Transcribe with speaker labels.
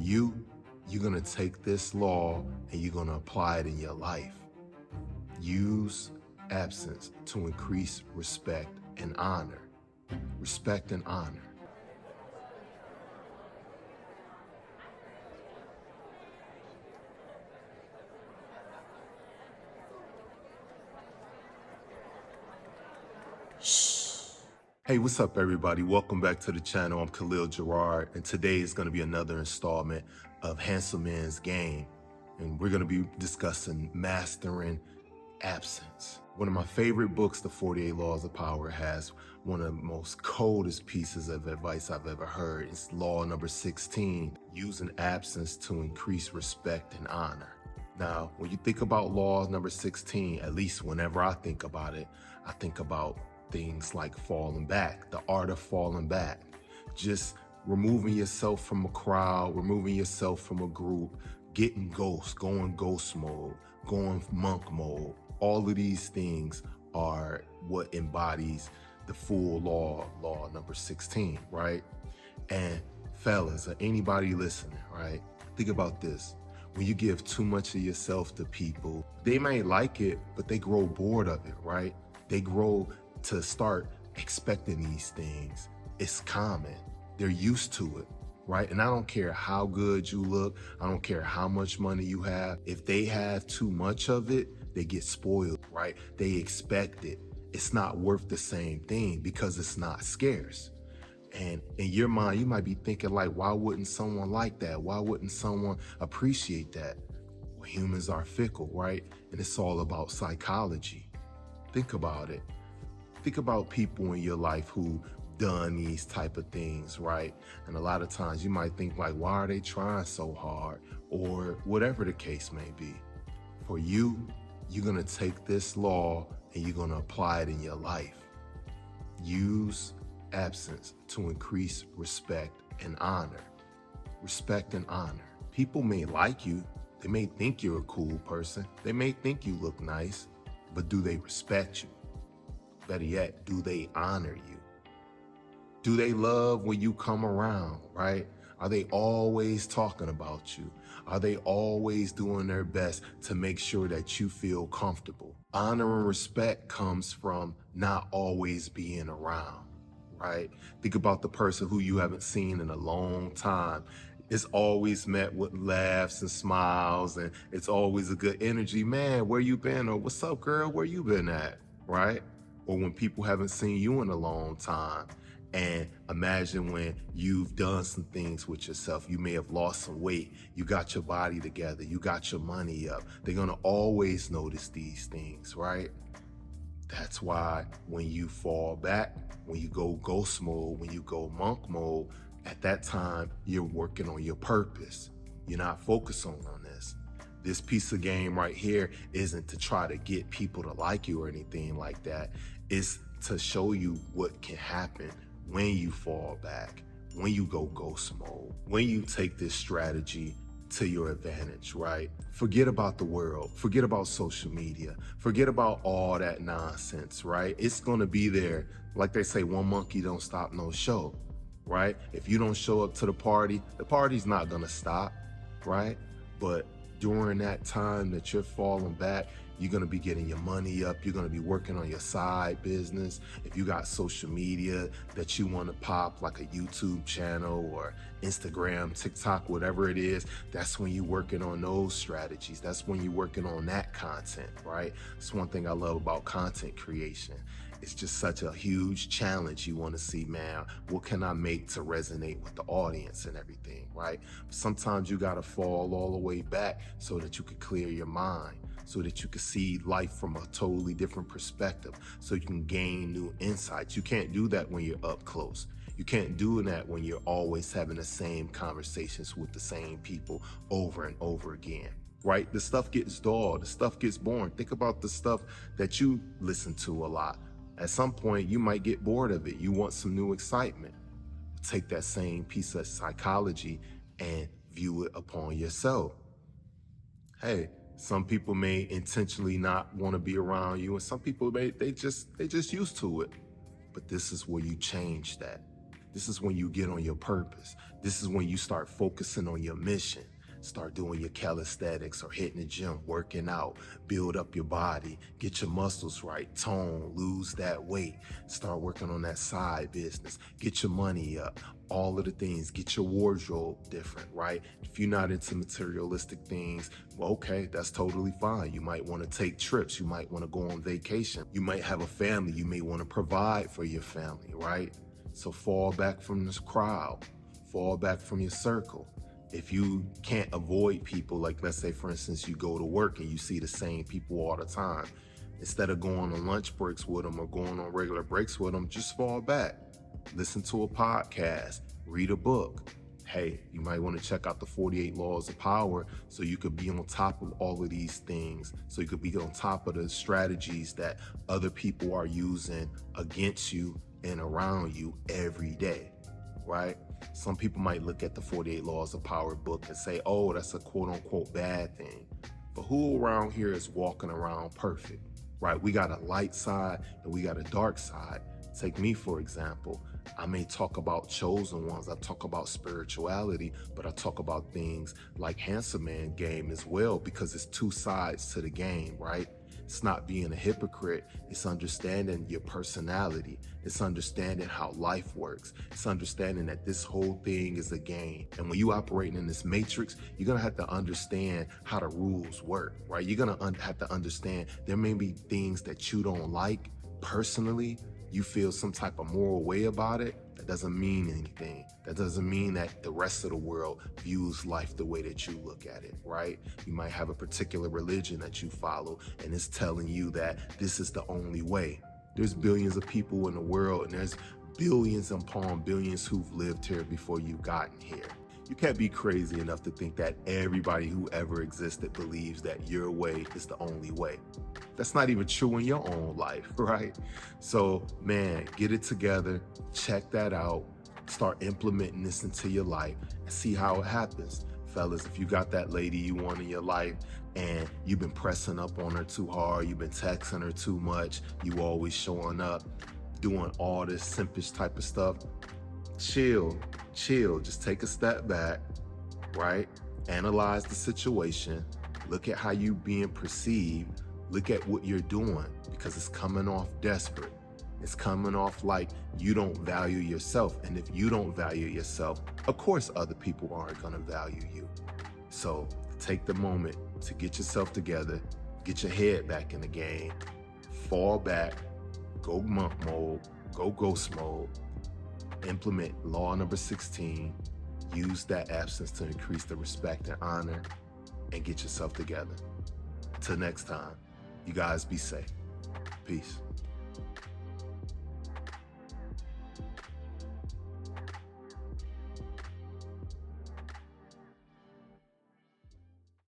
Speaker 1: you, you're gonna take this law and you're gonna apply it in your life. Use absence to increase respect and honor. Respect and honor. Hey, what's up, everybody? Welcome back to the channel. I'm Khalil Gerard, and today is going to be another installment of Handsome Man's Game, and we're going to be discussing mastering absence. One of my favorite books, The 48 Laws of Power, has one of the most coldest pieces of advice I've ever heard. It's law number 16, using absence to increase respect and honor. Now, when you think about law number 16, at least whenever I think about it, I think about things like falling back, the art of falling back, just removing yourself from a crowd, removing yourself from a group, getting ghost, going ghost mode, going monk mode. All of these things are what embodies the full law number 16, right? And fellas, or anybody listening, right? Think about this. When you give too much of yourself to people, they may like it, but they grow bored of it, right? They grow to start expecting these things. It's common. They're used to it, right? And I don't care how good you look. I don't care how much money you have. If they have too much of it, they get spoiled, right? They expect it. It's not worth the same thing because it's not scarce. And in your mind, you might be thinking like, why wouldn't someone like that? Why wouldn't someone appreciate that? Well, humans are fickle, right? And it's all about psychology. Think about it. Think about people in your life who done these type of things, right? And a lot of times you might think like, why are they trying so hard? Or whatever the case may be. For you, you're gonna take this law and you're gonna apply it in your life. Use absence to increase respect and honor. Respect and honor. People may like you. They may think you're a cool person. They may think you look nice, but do they respect you? Better yet, do they honor you? Do they love when you come around, right? Are they always talking about you? Are they always doing their best to make sure that you feel comfortable? Honor and respect comes from not always being around, right? Think about the person who you haven't seen in a long time. It's always met with laughs and smiles, and it's always a good energy. Man, where you been? Or what's up, girl? Where you been at, right? Or when people haven't seen you in a long time. And imagine when you've done some things with yourself. You may have lost some weight. You got your body together. You got your money up. They're gonna always notice these things, right? That's why when you fall back, when you go ghost mode, when you go monk mode, at that time, you're working on your purpose. You're not focusing on this. This piece of game right here isn't to try to get people to like you or anything like that. It's to show you what can happen when you fall back, when you go ghost mode, when you take this strategy to your advantage, right? Forget about the world, forget about social media, forget about all that nonsense, right? It's gonna be there. Like they say, one monkey don't stop no show, right? If you don't show up to the party's not gonna stop, right? But during that time that you're falling back, you're gonna be getting your money up. You're gonna be working on your side business. If you got social media that you wanna pop, like a YouTube channel or Instagram, TikTok, whatever it is, that's when you're working on those strategies. That's when you're working on that content, right? It's one thing I love about content creation. It's just such a huge challenge. You wanna see, man, what can I make to resonate with the audience and everything, right? Sometimes you gotta fall all the way back so that you can clear your mind, so that you can see life from a totally different perspective, so you can gain new insights. You can't do that when you're up close. You can't do that when you're always having the same conversations with the same people over and over again, right? The stuff gets dull, the stuff gets boring. Think about the stuff that you listen to a lot. At some point, you might get bored of it. You want some new excitement. Take that same piece of psychology and view it upon yourself. Hey, some people may intentionally not want to be around you, and some people they just used to it. But this is where you change that. This is when you get on your purpose. This is when you start focusing on your mission. Start doing your calisthenics or hitting the gym, working out, build up your body, get your muscles right, tone, lose that weight, start working on that side business, get your money up, all of the things, get your wardrobe different, right? If you're not into materialistic things, well, okay, that's totally fine. You might want to take trips. You might want to go on vacation. You might have a family. You may want to provide for your family, right? So fall back from this crowd, fall back from your circle. If you can't avoid people, like let's say for instance, you go to work and you see the same people all the time, instead of going on lunch breaks with them or going on regular breaks with them, just fall back. Listen to a podcast, read a book. Hey, you might want to check out the 48 Laws of Power so you could be on top of all of these things, so you could be on top of the strategies that other people are using against you and around you every day, right? Some people might look at the 48 Laws of Power book and say, oh, that's a quote unquote bad thing. But who around here is walking around perfect, right? We got a light side and we got a dark side. Take me, for example. I may talk about chosen ones. I talk about spirituality, but I talk about things like Handsome Man game as well, because it's two sides to the game, right? It's not being a hypocrite. It's understanding your personality. It's understanding how life works. It's understanding that this whole thing is a game. And when you operating in this matrix, you're going to have to understand how the rules work, right? You're going to have to understand there may be things that you don't like personally. You feel some type of moral way about it. That doesn't mean anything. That doesn't mean that the rest of the world views life the way that you look at it, right? You might have a particular religion that you follow and it's telling you that this is the only way. There's billions of people in the world and there's billions upon billions who've lived here before you've gotten here. You can't be crazy enough to think that everybody who ever existed believes that your way is the only way. That's not even true in your own life, right? So, man, get it together, check that out, start implementing this into your life and see how it happens. Fellas, if you got that lady you want in your life and you've been pressing up on her too hard, you've been texting her too much, you always showing up, doing all this simpish type of stuff, chill, just take a step back, right? Analyze the situation, look at how you being perceived, look at what you're doing, because it's coming off desperate. It's coming off like you don't value yourself. And if you don't value yourself, of course other people aren't gonna value you. So take the moment to get yourself together, get your head back in the game, fall back, go monk mode, go ghost mode, implement law number 16, use that absence to increase the respect and honor, and get yourself together. Till next time, you guys be safe. Peace.